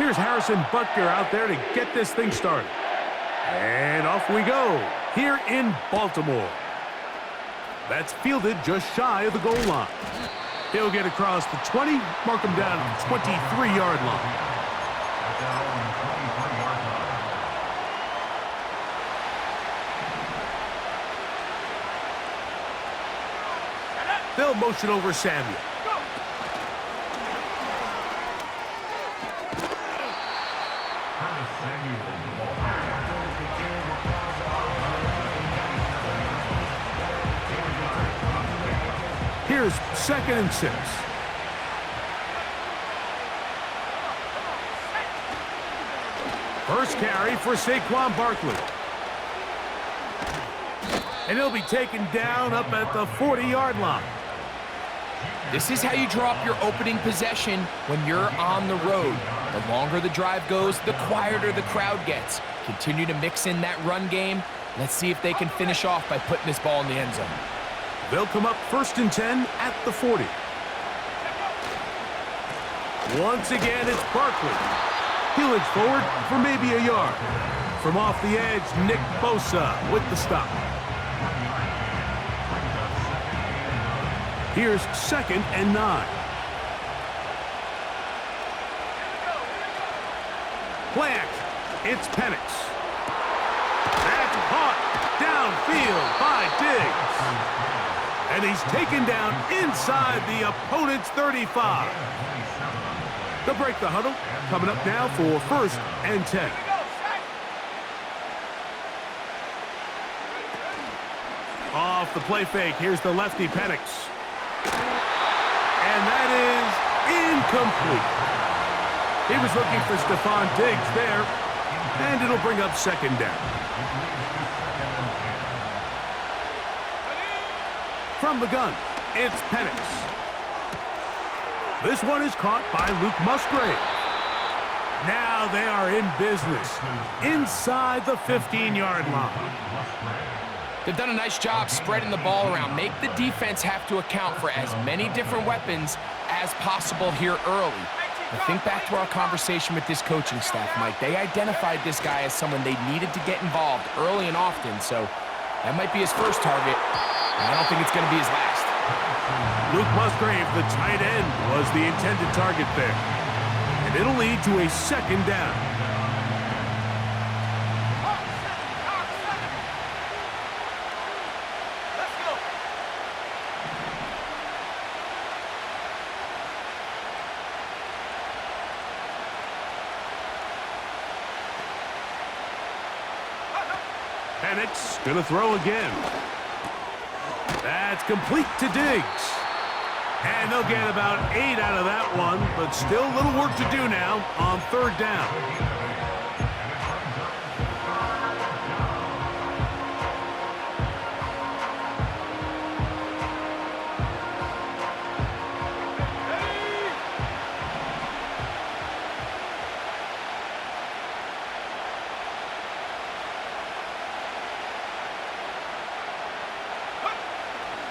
Here's Harrison Butker out there to get this thing started. And off we go here in Baltimore. That's fielded just shy of the goal line. He'll get across the 20, mark him down at the 23-yard line. They'll motion over Samuel. Here's 2nd and 6. First carry for Saquon Barkley. And he'll be taken down up at the 40-yard line. This is how you draw up your opening possession when you're on the road. The longer the drive goes, the quieter the crowd gets. Continue to mix in that run game. Let's see if they can finish off by putting this ball in the end zone. They'll come up 1st and 10 at the 40. Once again, it's Barkley. He'll edge forward for maybe a yard. From off the edge, Nick Bosa with the stop. Here's 2nd and 9. Play action. It's Penix. That's caught downfield by Diggs. And he's taken down inside the opponent's 35. They'll break the huddle. Coming up now for 1st and 10. Off the play fake, here's the lefty Penix. And that is incomplete. He was looking for Stephon Diggs there, and it'll bring up 2nd down. From the gun, it's Penix. This one is caught by Luke Musgrave. Now they are in business inside the 15-yard line. They've done a nice job spreading the ball around. Make the defense have to account for as many different weapons as possible here early. Now think back to our conversation with this coaching staff, Mike. They identified this guy as someone they needed to get involved early and often, so that might be his first target. I don't think it's going to be his last. Luke Musgrave, the tight end, was the intended target there. And it'll lead to a 2nd down. Penix gonna throw again. That's complete to Diggs. And they'll get about 8 out of that one, but still a little work to do now on 3rd down.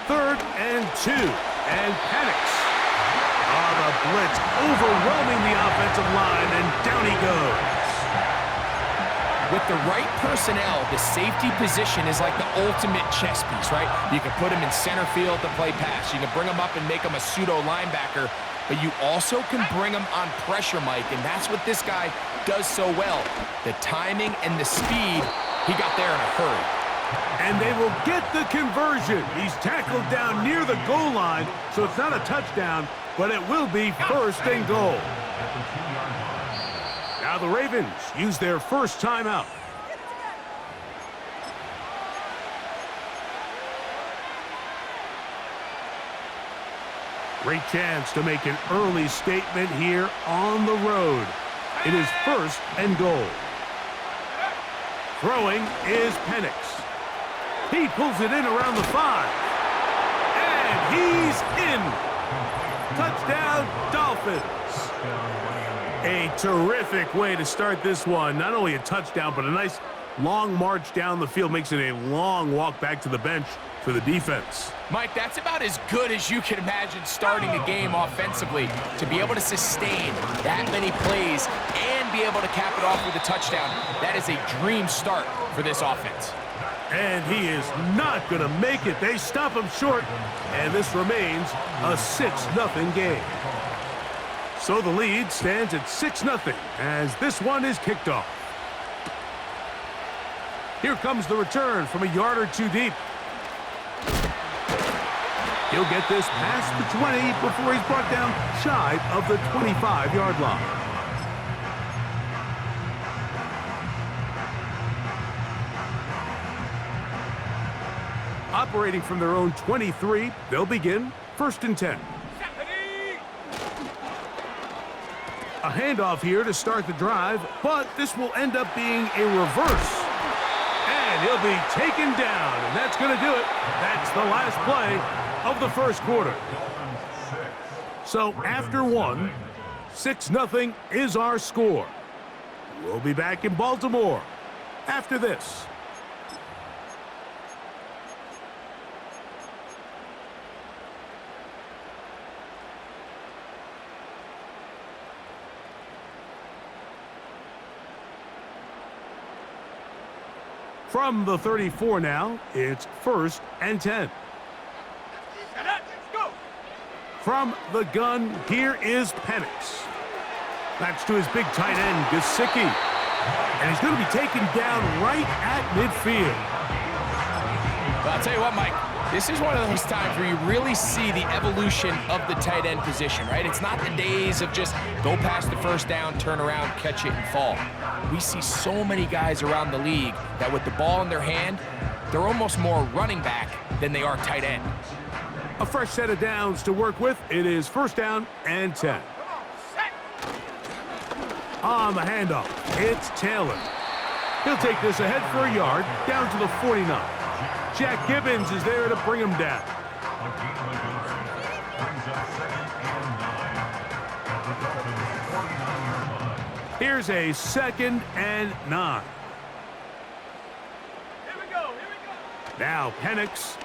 Third and 2, and Penix. The blitz overwhelming the offensive line, and down he goes. With the right personnel, the safety position is like the ultimate chess piece, right? You can put him in center field to play pass. You can bring him up and make him a pseudo linebacker, but you also can bring him on pressure, Mike, and that's what this guy does so well. The timing and the speed, he got there in a hurry. And they will get the conversion. He's tackled down near the goal line, so it's not a touchdown, but it will be 1st and goal. Now the Ravens use their first timeout. Great chance to make an early statement here on the road. It is 1st and goal. Throwing is Penix. He pulls it in around the 5. And he's in. Touchdown, Dolphins. A terrific way to start this one. Not only a touchdown, but a nice long march down the field. Makes it a long walk back to the bench for the defense. Mike, that's about as good as you can imagine starting a game offensively. To be able to sustain that many plays and be able to cap it off with a touchdown, that is a dream start for this offense. And he is not going to make it. They stop him short, and this remains a 6-0 game. So the lead stands at 6-0 as this one is kicked off. Here comes the return from a yard or two deep. He'll get this past the 20 before he's brought down shy of the 25-yard line. Operating from their own 23, they'll begin 1st and 10. A handoff here to start the drive, but this will end up being a reverse. And he'll be taken down, and that's going to do it. That's the last play of the first quarter. So after one, 6-0 is our score. We'll be back in Baltimore after this. From the 34 now, it's 1st and 10. From the gun, here is Penix. That's to his big tight end, Gesicki. And he's going to be taken down right at midfield. Well, I'll tell you what, Mike, this is one of those times where you really see the evolution of the tight end position, right? It's not the days of just go past the first down, turn around, catch it, and fall. We see so many guys around the league that with the ball in their hand, they're almost more running back than they are tight end. A fresh set of downs to work with. It is 1st down and 10. On the handoff, it's Taylor. He'll take this ahead for a yard, down to the 49. Jack Gibbons is there to bring him down. Here's a 2nd and 9. Now Penix.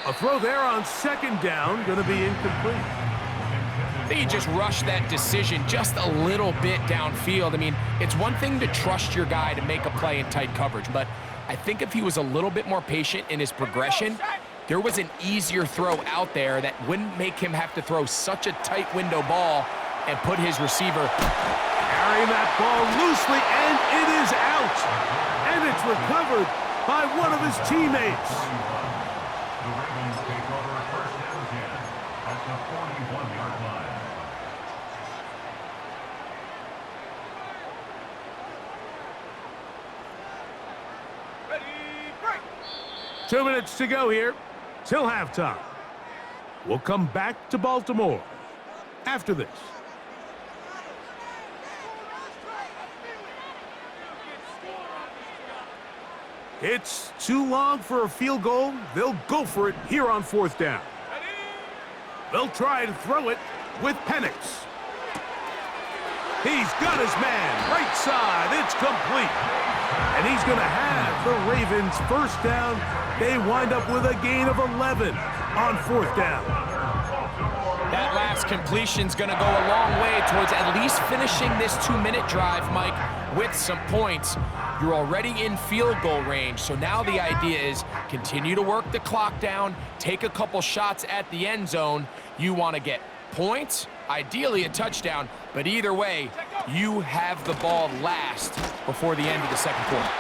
A throw there on 2nd down, going to be incomplete. I think he just rushed that decision just a little bit downfield. I mean, it's one thing to trust your guy to make a play in tight coverage, but I think if he was a little bit more patient in his progression, there was an easier throw out there that wouldn't make him have to throw such a tight window ball and put his receiver carrying that ball loosely, and it is out. And it's recovered by one of his teammates. The Ravens take over 1st and 10 at the 41-yard line. Ready, break. 2 minutes to go here till halftime. We'll come back to Baltimore after this. It's too long for a field goal. They'll go for it here on 4th down. They'll try to throw it with Penix. He's got his man right side. It's complete. And he's going to have the Ravens 1st down. They wind up with a gain of 11 on 4th down. That last completion's going to go a long way towards at least finishing this 2-minute drive, Mike, with some points. You're already in field goal range, so now the idea is continue to work the clock down, take a couple shots at the end zone. You want to get points, ideally a touchdown, but either way, you have the ball last before the end of the 2nd quarter.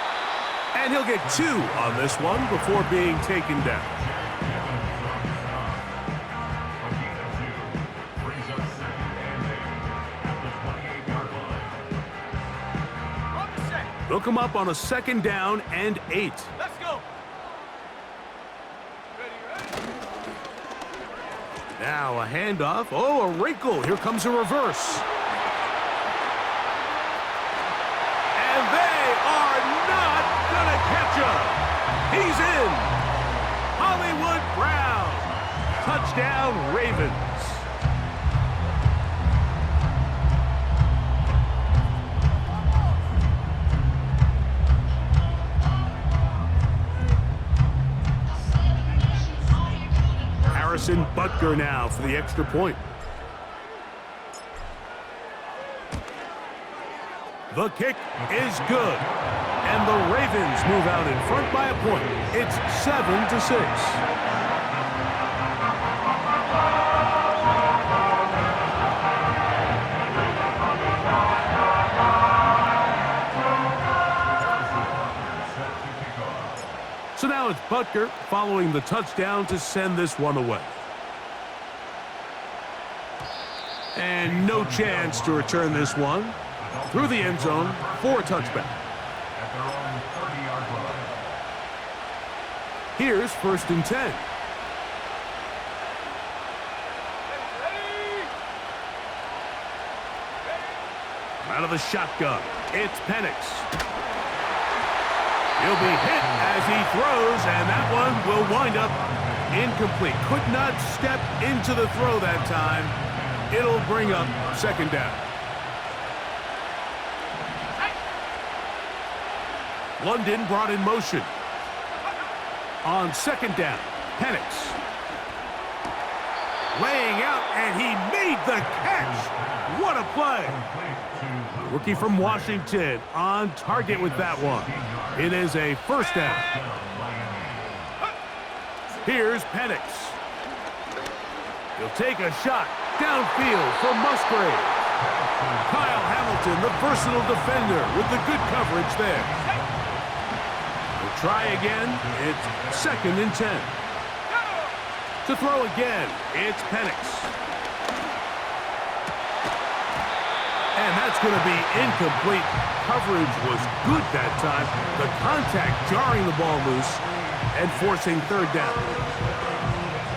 And he'll get 2 on this one before being taken down. They'll come up on a 2nd down and 8. Let's go. Now a handoff. Oh, a wrinkle. Here comes a reverse. And they are not going to catch him. He's in. Hollywood Brown. Touchdown, Ravens. Harrison Butker now for the extra point. The kick is good. And the Ravens move out in front by a point. It's 7-6. So now it's Butker following the touchdown to send this one away. And no chance to return this one through the end zone for a touchback. At their own 30-yard line. Here's 1st and 10. Out of the shotgun, it's Penix. He'll be hit as he throws, and that one will wind up incomplete. Could not step into the throw that time. It'll bring up 2nd down. London brought in motion. On 2nd down, Penix. Laying out, and he made the catch. What a play. Rookie from Washington on target with that one. It is a 1st down. Here's Penix. He'll take a shot downfield from Musgrave. Kyle Hamilton, the versatile defender, with the good coverage there. We'll try again. It's 2nd and 10. To throw again, it's Penix. And that's going to be incomplete. Coverage was good that time. The contact jarring the ball loose and forcing 3rd down.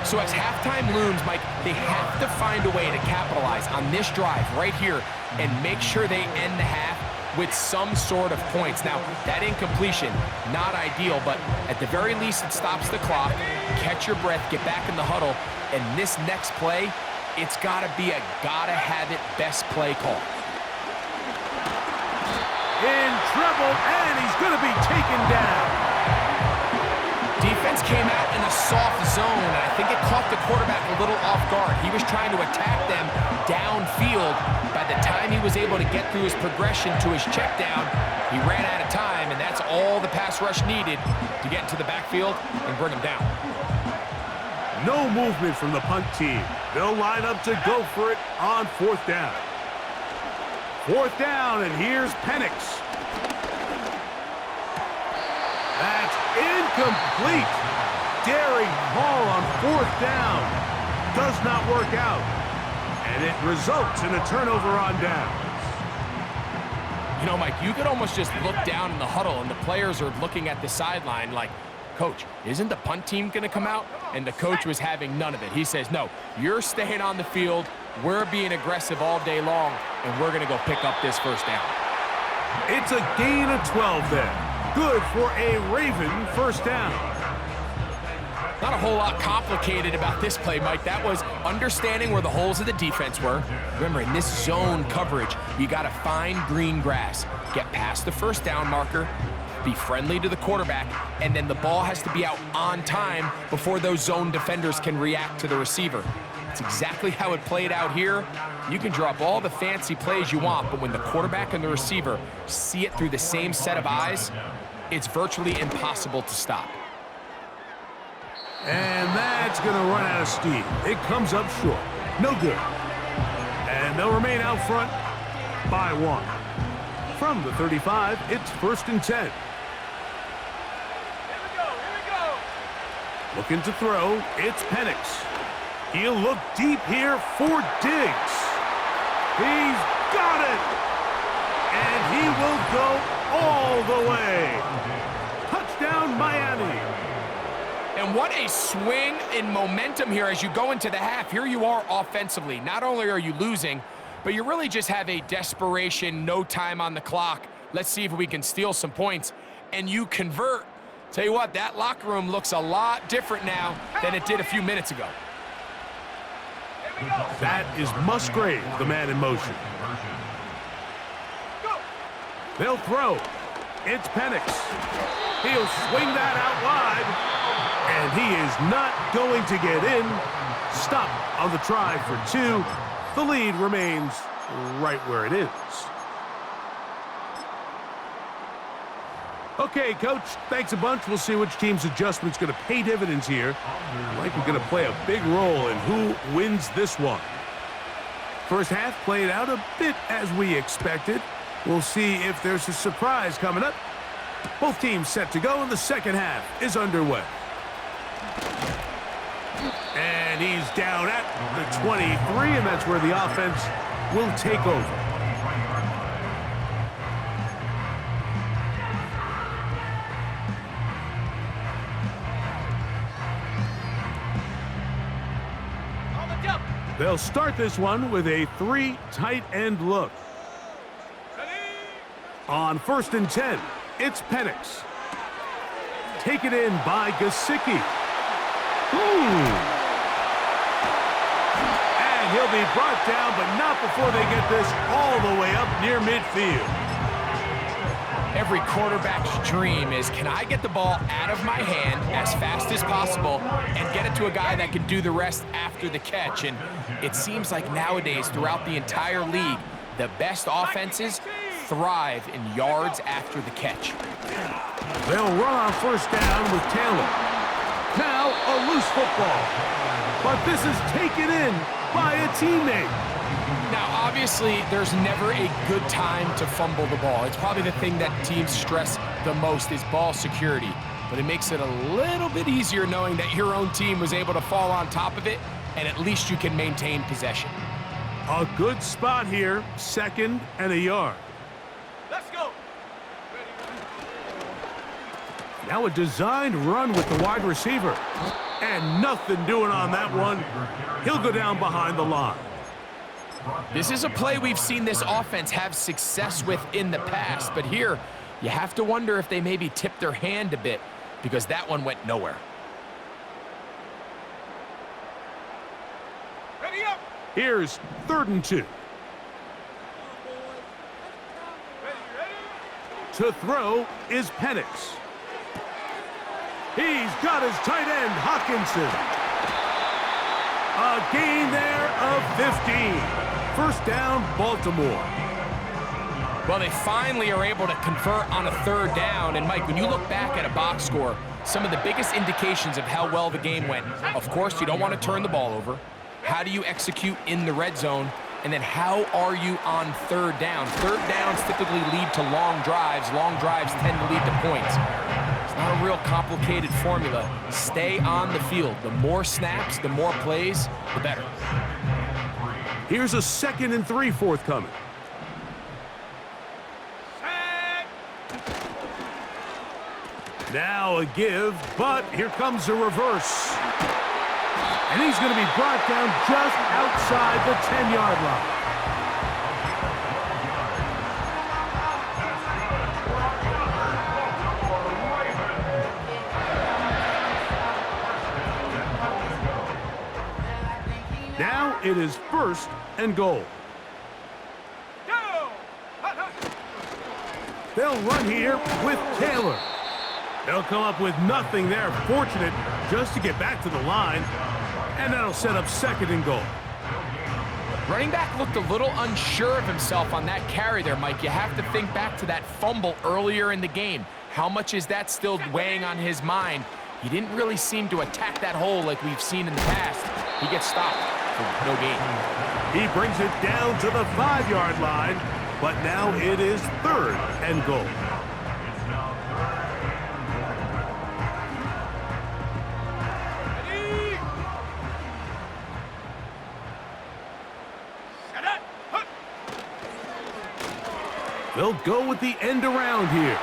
So as halftime looms, Mike, they have to find a way to capitalize on this drive right here and make sure they end the half with some sort of points. Now, that incompletion, not ideal, but at the very least, it stops the clock. Catch your breath, get back in the huddle, and this next play, it's got to be a gotta-have-it best play call. In trouble, and he's going to be taken down. Defense came out in a soft zone, and I think it caught the quarterback a little off guard. He was trying to attack them downfield. By the time he was able to get through his progression to his check down, he ran out of time, and that's all the pass rush needed to get into the backfield and bring him down. No movement from the punt team. They'll line up to go for it on 4th down. 4th down, and here's Penix. That's incomplete. Daring call on 4th down. Does not work out. And it results in a turnover on downs. You know, Mike, you could almost just look down in the huddle, and the players are looking at the sideline like, Coach, isn't the punt team going to come out? And the coach was having none of it. He says, no, you're staying on the field. We're being aggressive all day long, and we're going to go pick up this 1st down. It's a gain of 12 there. Good for a Raven 1st down. Not a whole lot complicated about this play, Mike. That was understanding where the holes of the defense were. Remember, in this zone coverage, you got to find green grass. Get past the 1st down marker, be friendly to the quarterback, and then the ball has to be out on time before those zone defenders can react to the receiver. It's exactly how it played out here. You can draw up all the fancy plays you want, but when the quarterback and the receiver see it through the same set of eyes, it's virtually impossible to stop. And that's going to run out of steam. It comes up short. No good. And they'll remain out front by 1. From the 35, it's 1st and 10. Looking to throw, it's Penix. He'll look deep here for Diggs. He's got it! And he will go all the way. Touchdown, Miami. And what a swing in momentum here as you go into the half. Here you are offensively. Not only are you losing, but you really just have a desperation, no time on the clock. Let's see if we can steal some points. And you convert. Tell you what, that locker room looks a lot different now than it did a few minutes ago. That is Musgrave, the man in motion. They'll throw. It's Penix. He'll swing that out wide, and he is not going to get in. Stop on the try for 2. The lead remains right where it is. Okay, Coach, thanks a bunch. We'll see which team's adjustment's going to pay dividends here. I like we're going to play a big role in who wins this one. First half played out a bit as we expected. We'll see if there's a surprise coming up. Both teams set to go, and the second half is underway. And he's down at the 23, and that's where the offense will take over. They'll start this one with a 3 tight end look. On 1st and 10, it's Penix. Taken in by Gesicki. And he'll be brought down, but not before they get this all the way up near midfield. Every quarterback's dream is, can I get the ball out of my hand as fast as possible and get it to a guy that can do the rest after the catch? And it seems like nowadays, throughout the entire league, the best offenses thrive in yards after the catch. They'll run on 1st down with Taylor. Now a loose football. But this is taken in by a teammate. Now, obviously, there's never a good time to fumble the ball. It's probably the thing that teams stress the most is ball security. But it makes it a little bit easier knowing that your own team was able to fall on top of it, and at least you can maintain possession. A good spot here, 2nd and a yard. Let's go. Now a designed run with the wide receiver. And nothing doing on that one. He'll go down behind the line. This is a play we've seen this offense have success with in the past, but here you have to wonder if they maybe tipped their hand a bit because that one went nowhere. Ready up. Here's 3rd and 2. To throw is Penix. He's got his tight end, Hockenson. A gain there of 15. 1st down, Baltimore. Well, they finally are able to convert on a 3rd down. And, Mike, when you look back at a box score, some of the biggest indications of how well the game went, of course, you don't want to turn the ball over. How do you execute in the red zone? And then how are you on 3rd down? 3rd downs typically lead to long drives. Long drives tend to lead to points. It's not a real complicated formula. Stay on the field. The more snaps, the more plays, the better. Here's a 2nd and 3 forthcoming. Now a give, but here comes a reverse. And he's going to be brought down just outside the 10-yard line. Now it is 1st and goal. They'll run here with Taylor. They'll come up with nothing there. Fortunate just to get back to the line. And that'll set up 2nd and goal. Running back looked a little unsure of himself on that carry there, Mike. You have to think back to that fumble earlier in the game. How much is that still weighing on his mind? He didn't really seem to attack that hole like we've seen in the past. He gets stopped for no gain. He brings it down to the 5-yard line, but now it is 3rd and goal. They'll go with the end around here.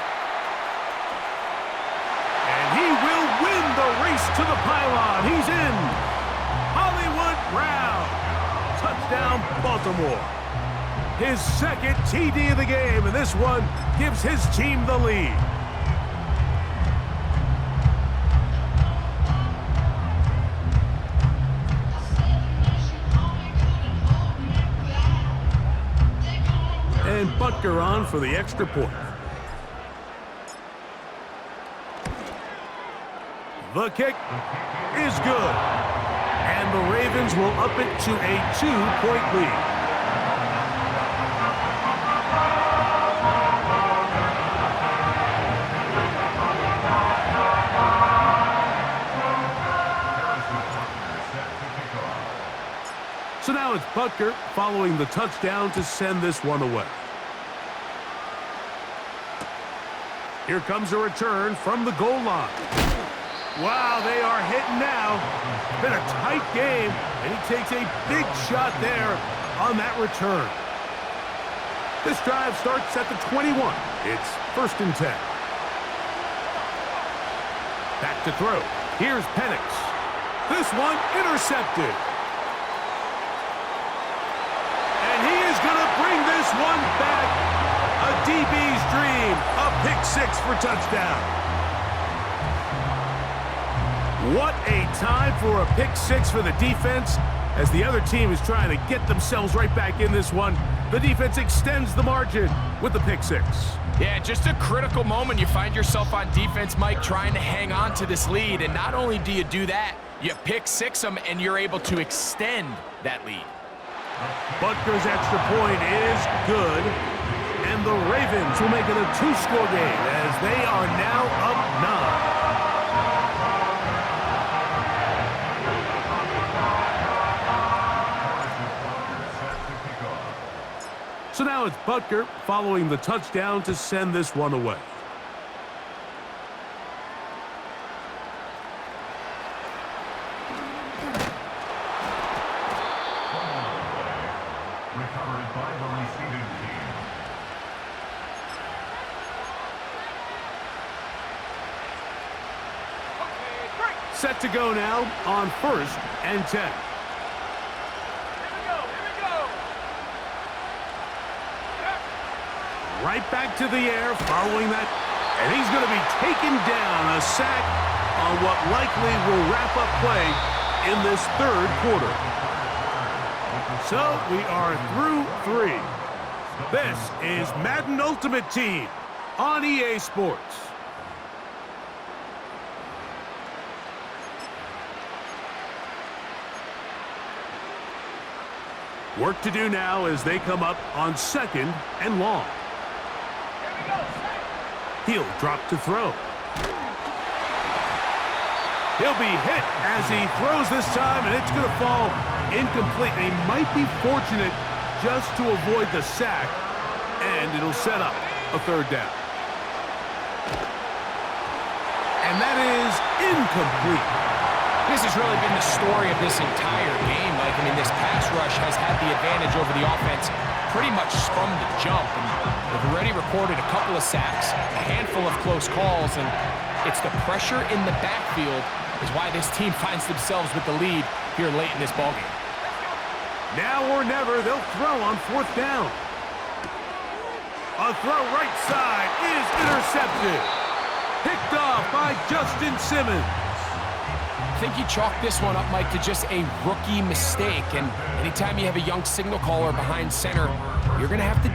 And he will win the race to the pylon. He's in. Hollywood Brown. Touchdown, Baltimore. His 2nd TD of the game, and this one gives his team the lead. And Butker on for the extra point. The kick is good. and the Ravens will up it to a 2-point lead. So now it's Butker following the touchdown to send this one away. Here comes a return from the goal line. Wow, they are hitting now. Been a tight game, and he takes a big shot there on that return. This drive starts at the 21. It's 1st and 10. Back to throw. Here's Penix. This one intercepted. Going to bring this one back. A DB's dream. A pick 6 for touchdown. What a time for a pick 6 for the defense. As the other team is trying to get themselves right back in this one, the defense extends the margin with the pick 6. Yeah, just a critical moment. You find yourself on defense, Mike, trying to hang on to this lead. And not only do you do that, you pick 6 them, and you're able to extend that lead. Butker's extra point is good, and the Ravens will make it a 2-score game as they are now up 9. So now it's Butker following the touchdown to send this one away. Recovered by the receiving team. Set to go now on 1st and 10. Here we go. Right back to the air following that. And he's going to be taken down. A sack on what likely will wrap up play in this 3rd quarter. So we are through 3. This is Madden Ultimate Team on EA Sports. Work to do now as they come up on 2nd and long. He'll drop to throw. He'll be hit as he throws this time, and it's going to fall incomplete. And he might be fortunate just to avoid the sack, and it'll set up a 3rd down. And that is incomplete. This has really been the story of this entire game, Mike. I mean, this pass rush has had the advantage over the offense pretty much from the jump. And they've already recorded a couple of sacks, a handful of close calls, and it's the pressure in the backfield is why this team finds themselves with the lead here late in this ballgame. Now or never, they'll throw on 4th down. A throw right side is intercepted. Picked off by Justin Simmons. I think you chalk this one up, Mike, to just a rookie mistake. And anytime you have a young signal caller behind center, you're going to have to